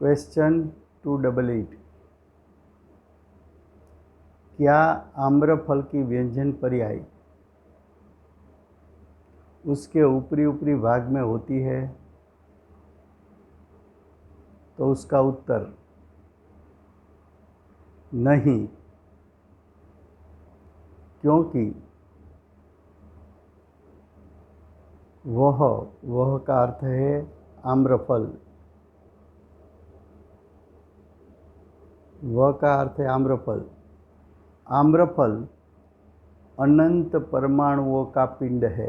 Question 288। क्या आम्रफल की व्यंजन पर्याय उसके ऊपरी ऊपरी भाग में होती है? तो उसका उत्तर नहीं, क्योंकि वह का अर्थ है आम्रफल। वह का अर्थ है आम्रफल। आम्रफल अनंत परमाणुओं का पिंड है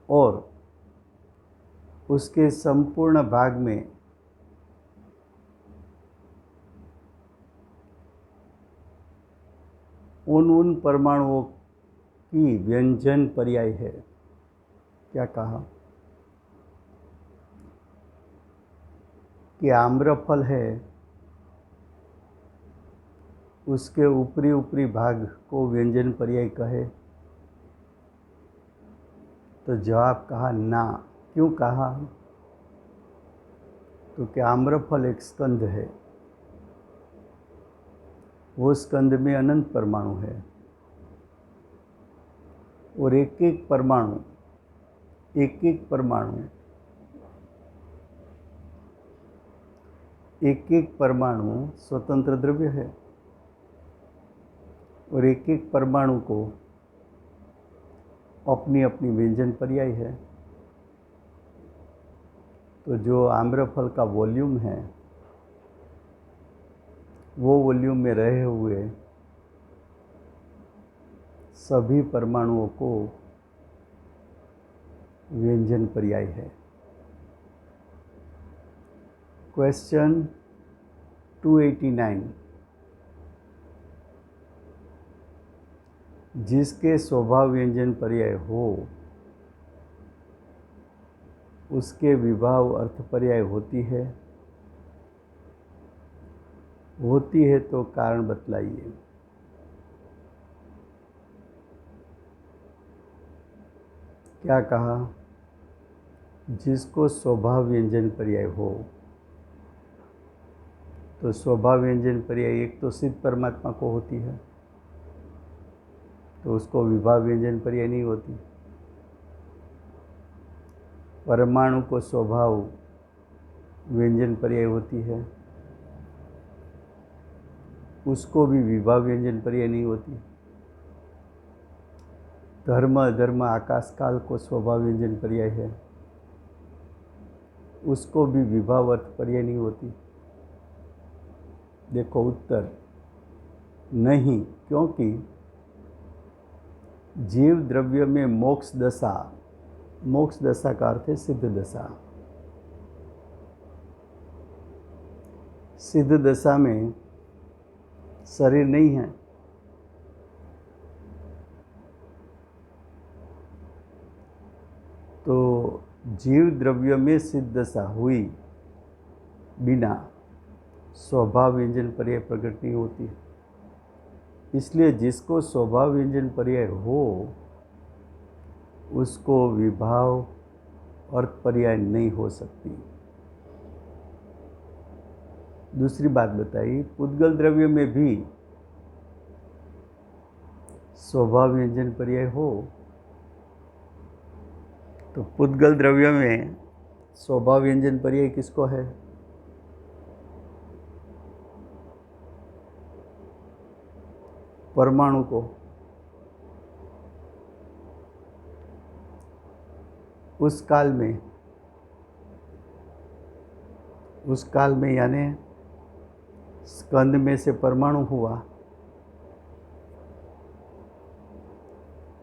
और उसके संपूर्ण भाग में उन परमाणुओं की व्यंजन पर्याय है। क्या कहा कि आम्रफल है, उसके ऊपरी ऊपरी भाग को व्यंजन पर्याय कहे? तो जवाब कहा ना। क्यों कहा? क्योंकि आम्रफल एक स्कंद है, वो स्कंद में अनंत परमाणु है और एक एक परमाणु स्वतंत्र द्रव्य है और एक एक परमाणु को अपनी अपनी व्यंजन पर्याय है। तो जो आम्रफल का वॉल्यूम है, वो वॉल्यूम में रहे हुए सभी परमाणुओं को व्यंजन पर्याय है। क्वेश्चन 289। जिसके स्वभाव व्यंजन पर्याय हो उसके विभाव अर्थ पर्याय होती है? होती है तो कारण बतलाइए। क्या कहा? जिसको स्वभाव व्यंजन पर्याय हो, तो स्वभाव व्यंजन पर्याय एक तो सिद्ध परमात्मा को होती है, तो उसको विभाव व्यंजन पर्याय नहीं होती। परमाणु को स्वभाव व्यंजन पर्याय होती है, उसको भी विभाव व्यंजन पर्याय नहीं होती। धर्म अधर्म आकाश काल को स्वभाव व्यंजन पर्याय है, उसको भी विभाव अर्थ पर्याय नहीं होती। देखो उत्तर नहीं, क्योंकि जीव द्रव्य में मोक्ष दशा का अर्थ है सिद्ध दशा। सिद्ध दशा में शरीर नहीं है, तो जीव द्रव्य में सिद्ध दशा हुई बिना स्वभाव व्यंजन पर्याय प्रकट नहीं होती। इसलिए जिसको स्वभाव व्यंजन पर्याय हो उसको विभाव अर्थ पर्याय नहीं हो सकती। दूसरी बात बताई, पुद्गल द्रव्य में भी स्वभाव व्यंजन पर्याय हो, तो पुद्गल द्रव्य में स्वभाव व्यंजन पर्याय किसको है? परमाणु को। उस काल में यानी स्कंद में से परमाणु हुआ,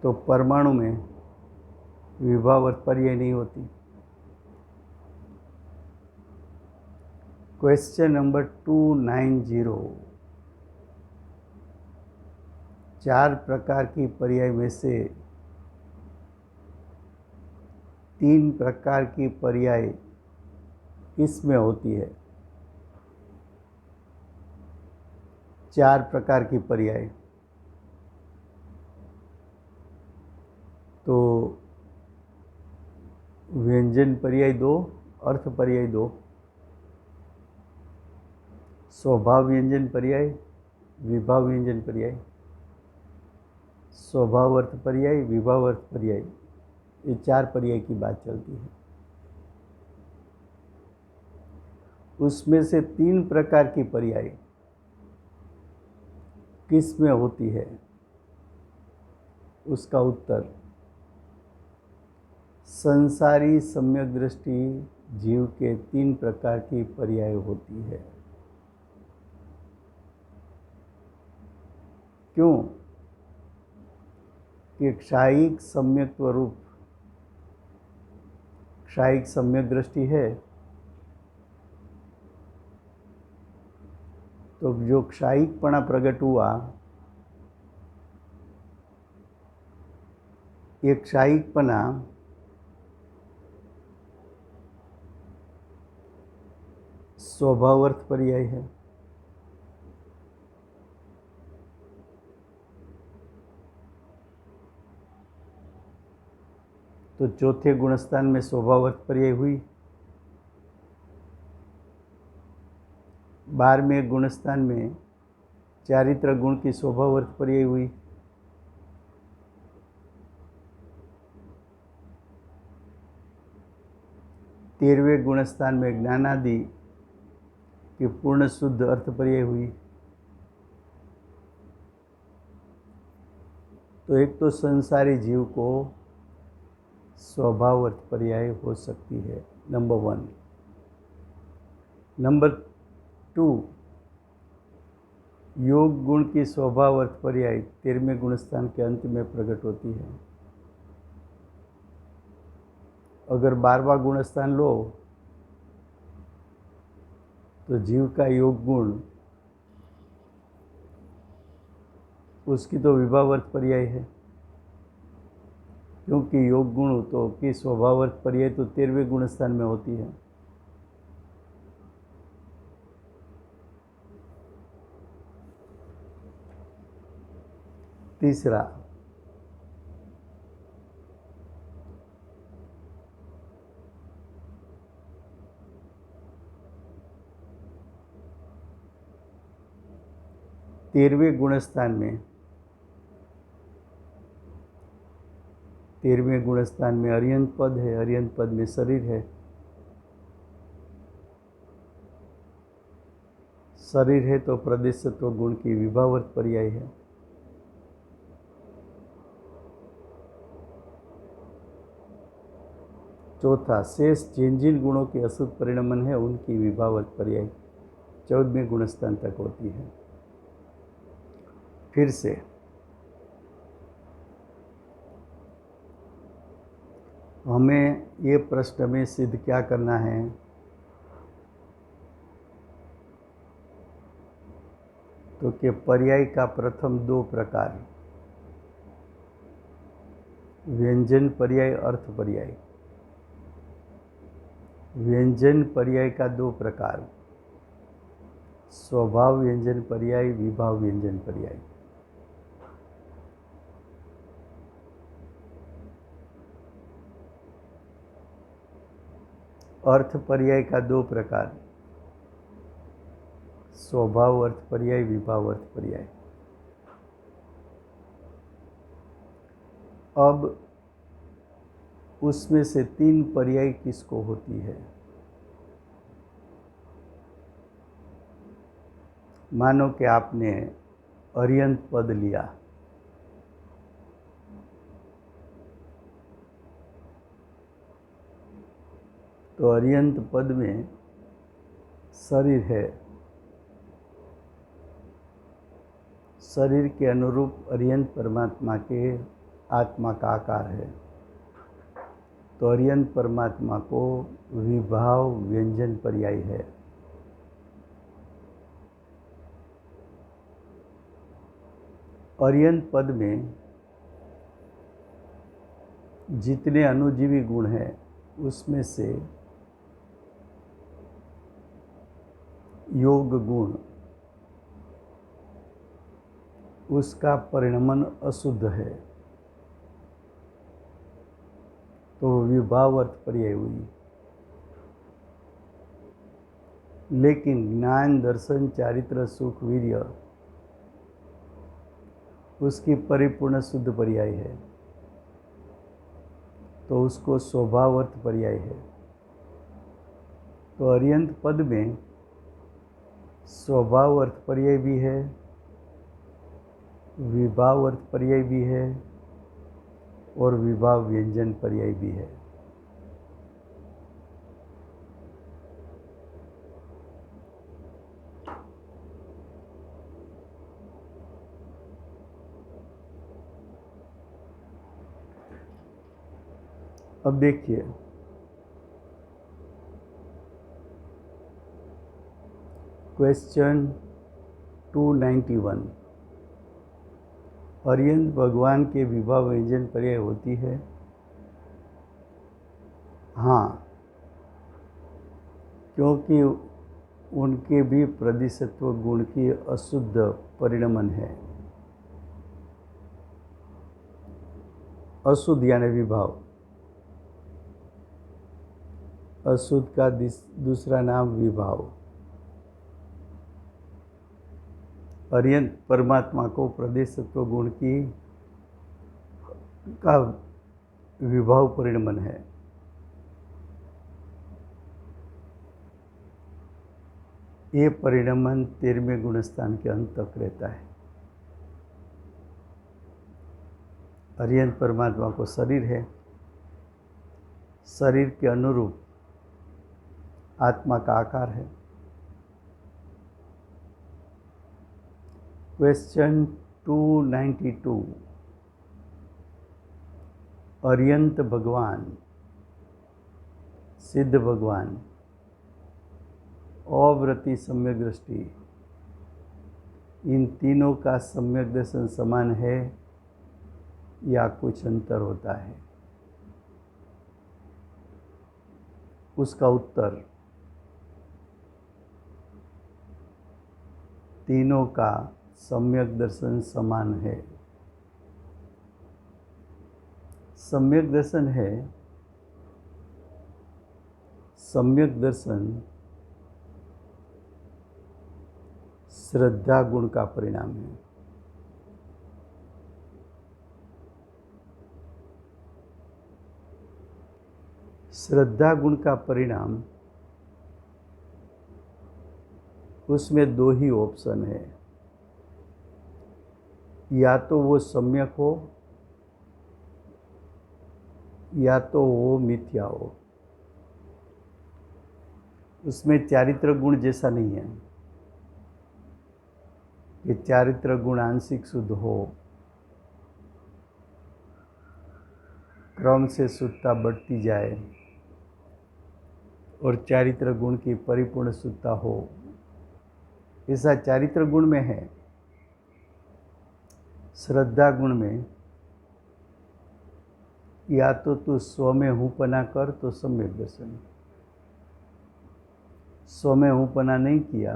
तो परमाणु में विभाव अर्थ पर्याय नहीं होती। Question number 290। 4 प्रकार की पर्याय में से 3 प्रकार की पर्याय किस में होती है? 4 प्रकार की पर्याय, तो व्यंजन पर्याय 2 अर्थ पर्याय 2, स्वभाव व्यंजन पर्याय, विभाव व्यंजन पर्याय, स्वभाव अर्थ पर्याय, विभाव अर्थ पर्याय, ये 4 पर्याय की बात चलती है। उसमें से 3 प्रकार की पर्याय किस में होती है? उसका उत्तर संसारी सम्यक दृष्टि जीव के 3 प्रकार की पर्याय होती है। क्यों? कि क्षायिक सम्यक्त्व रूप क्षायिक सम्यक दृष्टि है, तो जो क्षायिकपणा प्रकट हुआ, ये क्षायिकपना स्वभाव अर्थ पर्याय है। तो चौथे गुणस्थान में स्वभाव अर्थ पर्याय हुई। 12वें गुणस्थान में चारित्र गुण की स्वभाव अर्थ पर्याय हुई। 13वें गुणस्थान में ज्ञानादि की पूर्ण शुद्ध अर्थ पर्याय हुई। तो एक तो संसारी जीव को स्वभाव अर्थ पर्याय हो सकती है, नंबर 1। नंबर 2, योग गुण की स्वभाव अर्थ पर्याय 13वें गुणस्थान के अंत में प्रकट होती है। अगर 12वां गुणस्थान लो तो जीव का योग गुण, उसकी तो विभाव अर्थ पर्याय है, क्योंकि योग गुण तो की स्वभाव अर्थ पर्याय तो 13वें गुणस्थान में होती है। तीसरा, तेरहवें गुणस्थान में अर्यंत पद है, अर्यंत पद में शरीर है। शरीर है तो प्रदेशत्व गुण की विभावर्त पर्याय है। चौथा, शेष जिन जिन गुणों के अशुद्ध परिणमन है उनकी विभावर्त पर्याय 14वें गुणस्थान तक होती है। फिर से हमें ये प्रश्न में सिद्ध क्या करना है? तो कि पर्याय का प्रथम 2 प्रकार, व्यंजन पर्याय, अर्थ पर्याय। व्यंजन पर्याय का 2 प्रकार, स्वभाव व्यंजन पर्याय, विभाव व्यंजन पर्याय। अर्थ पर्याय का 2 प्रकार, स्वभाव अर्थ पर्याय, विभाव अर्थ पर्याय। अब उसमें से 3 पर्याय किसको होती है? मानो कि आपने अर्यंत पद लिया, तो अर्यंत पद में शरीर है, शरीर के अनुरूप अर्यंत परमात्मा के आत्मा का आकार है। तो अर्यंत परमात्मा को विभाव व्यंजन पर्याय है। अर्यंत पद में जितने अनुजीवी गुण हैं उसमें से योग गुण, उसका परिणमन अशुद्ध है, तो विभाव अर्थ पर्याय हुई। लेकिन ज्ञान, दर्शन, चारित्र, सुख, वीर्य उसकी परिपूर्ण शुद्ध पर्याय है, तो उसको स्वभावर्थ पर्याय है। तो अर्यंत पद में स्वभाव अर्थ पर्याय भी है, विभाव अर्थ पर्याय भी है और विभाव व्यंजन पर्याय भी है। अब देखिए, क्वेश्चन 291, अर्यंत भगवान के विभाव व्यंजन पर्याय होती है? हाँ, क्योंकि उनके भी प्रदिशत्व गुण की अशुद्ध परिणमन है। अशुद्ध यानी विभाव, अशुद्ध का दूसरा नाम विभाव। अर्यंत परमात्मा को प्रदेशत्व गुण का विभाव परिणमन है। ये परिणमन 13वें गुणस्थान के अंत तक रहता है। अर्यंत परमात्मा को शरीर है, शरीर के अनुरूप आत्मा का आकार है। क्वेश्चन 292, अर्यंत भगवान, सिद्ध भगवान, अवृत्ति, सम्यक दृष्टि, इन तीनों का सम्यक दर्शन समान है या कुछ अंतर होता है? उसका उत्तर, तीनों का सम्यक दर्शन समान है। सम्यक दर्शन है, सम्यक दर्शन श्रद्धा गुण का परिणाम है। श्रद्धा गुण का परिणाम, उसमें दो ही ऑप्शन है, या तो वो सम्यक हो या तो वो मिथ्या हो। उसमें चारित्र गुण जैसा नहीं है कि चारित्र गुण आंशिक शुद्ध हो, क्रम से शुद्धता बढ़ती जाए और चारित्र गुण की परिपूर्ण शुद्धता हो। ऐसा चारित्र गुण में है। श्रद्धा गुण में या तो तू स्व में हूँ पना कर तो सम्यक दर्शन, स्व में हूँ पना नहीं किया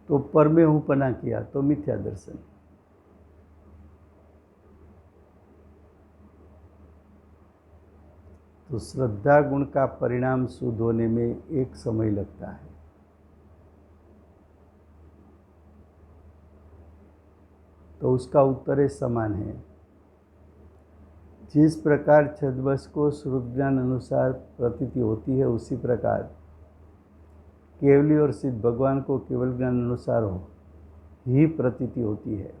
तो पर में हूँ पना किया तो मिथ्या दर्शन। तो श्रद्धा गुण का परिणाम शुद्ध होने में एक समय लगता है। तो उसका उत्तर है समान है। जिस प्रकार छद्मस को श्रुत ज्ञान अनुसार प्रतीति होती है, उसी प्रकार केवली और सिद्ध भगवान को केवल ज्ञान अनुसार ही प्रतीति होती है।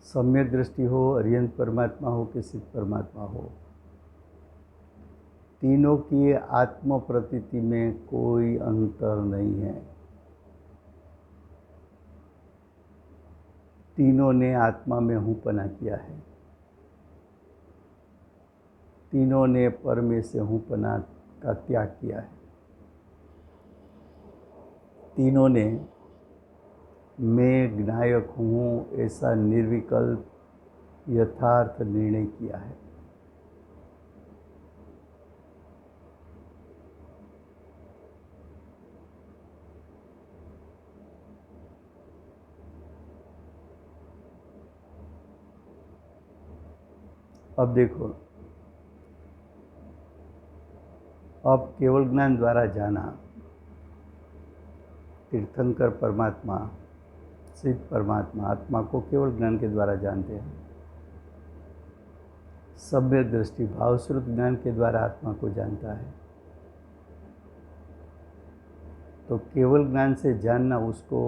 सम्यक दृष्टि हो, अर्यंत परमात्मा हो कि सिद्ध परमात्मा हो, तीनों की आत्म प्रतीति में कोई अंतर नहीं है। तीनों ने आत्मा में हूँपना किया है, तीनों ने पर में से हूँपना का त्याग किया है, तीनों ने मैं ज्ञायक हूँ ऐसा निर्विकल्प यथार्थ निर्णय किया है। अब देखो, अब केवल ज्ञान द्वारा जाना, तीर्थंकर परमात्मा, सिद्ध परमात्मा आत्मा को केवल ज्ञान के द्वारा जानते हैं। सम्यक दृष्टि भावश्रुत ज्ञान के द्वारा आत्मा को जानता है। तो केवल ज्ञान से जानना उसको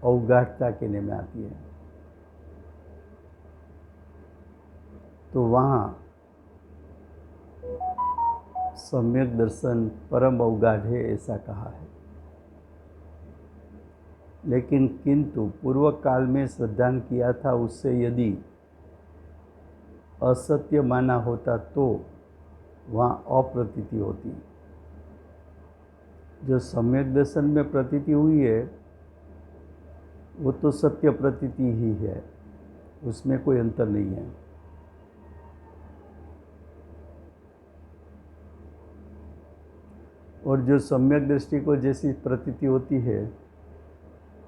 अवगाढ़ता कहने में आती है। तो वहाँ सम्यक दर्शन परम अवगाढ़ है ऐसा कहा है। लेकिन किंतु पूर्व काल में श्रद्धान किया था उससे यदि असत्य माना होता तो वहाँ अप्रतीति होती। जो सम्यक दर्शन में प्रतीति हुई है वो तो सत्य प्रतीति ही है, उसमें कोई अंतर नहीं है। और जो सम्यक दृष्टि को जैसी प्रतीति होती है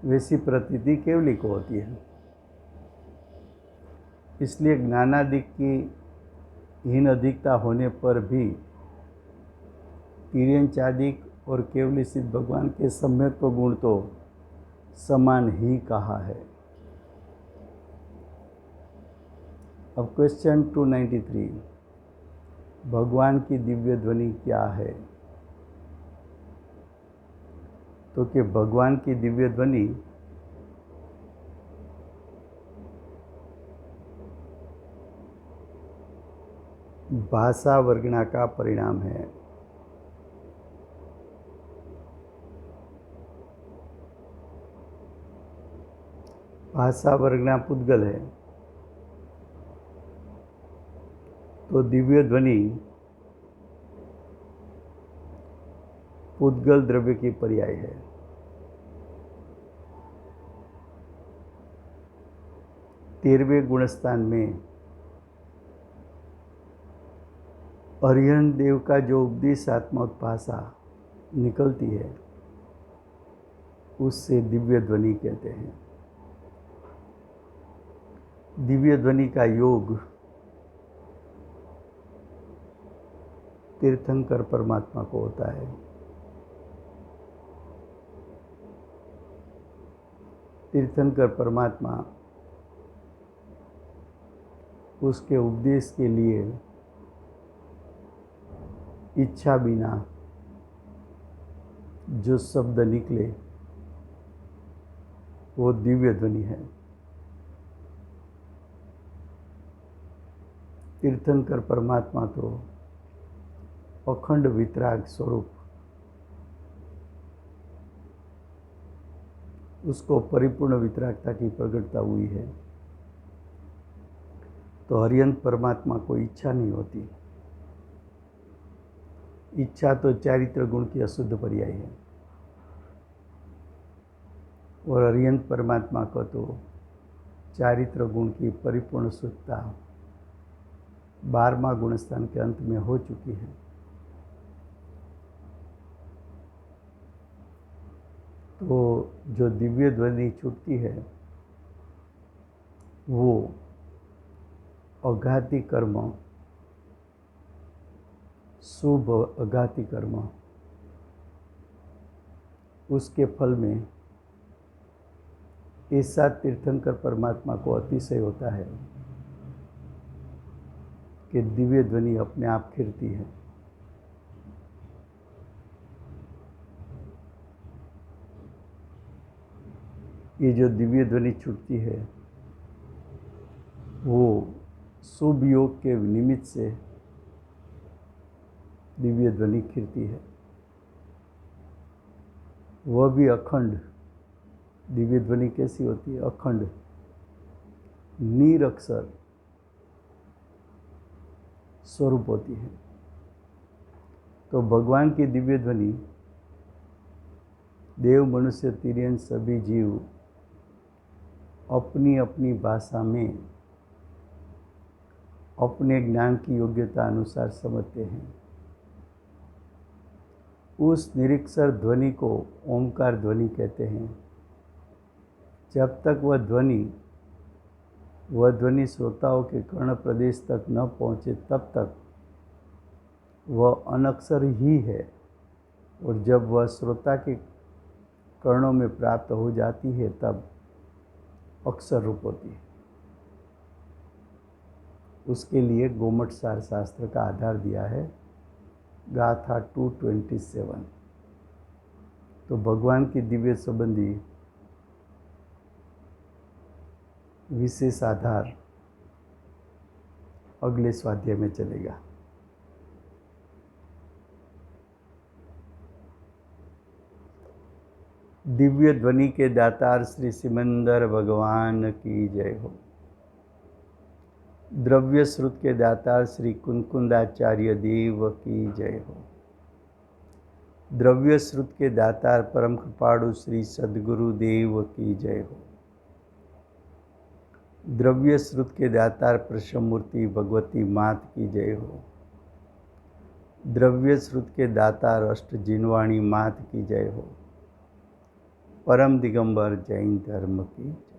वैसी प्रतीति केवली को होती है। इसलिए ज्ञानादिक की हीन अधिकता होने पर भी तिर्यंचादिक और केवली सिद्ध भगवान के सम्यक को गुण तो समान ही कहा है। अब क्वेश्चन 293, भगवान की दिव्य ध्वनि क्या है? तो कि भगवान की दिव्य ध्वनि भाषा वर्गणा का परिणाम है। भाषा वर्गणा पुद्गल है तो दिव्य ध्वनि पुद्गल द्रव्य की पर्याय है। तेरहवें गुणस्थान में अरिहंत देव का जो उपदेशात्मक भाषा निकलती है उससे दिव्य ध्वनि कहते हैं। दिव्य ध्वनि का योग तीर्थंकर परमात्मा को होता है। तीर्थंकर परमात्मा उसके उपदेश के लिए इच्छा बिना जो शब्द निकले वो दिव्य ध्वनि है। तीर्थंकर परमात्मा तो अखंड वितराग स्वरूप, उसको परिपूर्ण वितरागता की प्रकटता हुई है। तो हरिहंत परमात्मा को इच्छा नहीं होती। इच्छा तो चारित्र गुण की अशुद्ध पर्याय है और हरिहंत परमात्मा को तो चारित्र गुण की परिपूर्ण शुद्धता 12वां गुणस्थान के अंत में हो चुकी है। तो जो दिव्य ध्वनि छूटती है वो अघाती कर्म, शुभ अघाती कर्म, उसके फल में ऐसा तीर्थंकर परमात्मा को अतिशय होता है कि दिव्य ध्वनि अपने आप खिलती है। ये जो दिव्य ध्वनि छूटती है वो शुभ योग के निमित्त से दिव्य ध्वनि खिलती है। वह भी अखंड। दिव्य ध्वनि कैसी होती है? अखंड, निरक्षर स्वरूप होती है। तो भगवान की दिव्य ध्वनि देव, मनुष्य, तिर्यन सभी जीव अपनी अपनी भाषा में अपने ज्ञान की योग्यता अनुसार समझते हैं। उस निरीक्षर ध्वनि को ओंकार ध्वनि कहते हैं। जब तक वह ध्वनि श्रोताओं के कर्ण प्रदेश तक न पहुँचे तब तक वह अनक्षर ही है, और जब वह श्रोता के कर्णों में प्राप्त हो जाती है तब अक्षर रूप होती है। उसके लिए गोमट सार शास्त्र का आधार दिया है गाथा 227। तो भगवान की दिव्य संबंधी विशेष आधार अगले स्वाध्याय में चलेगा। दिव्य ध्वनि के दातार श्री सिमंदर भगवान की जय हो। द्रव्य श्रुत के दातार श्री कुंकुंदाचार्य देव की जय हो। द्रव्य श्रुत के दातार परम कृपाणु श्री सद्गुरु देव की जय हो। द्रव्य श्रुत के दातार प्रशमूर्ति भगवती मात की जय हो। द्रव्य श्रुत के दातार अष्ट जिनवाणी मात की जय हो। परम दिगंबर जैन धर्म की जय।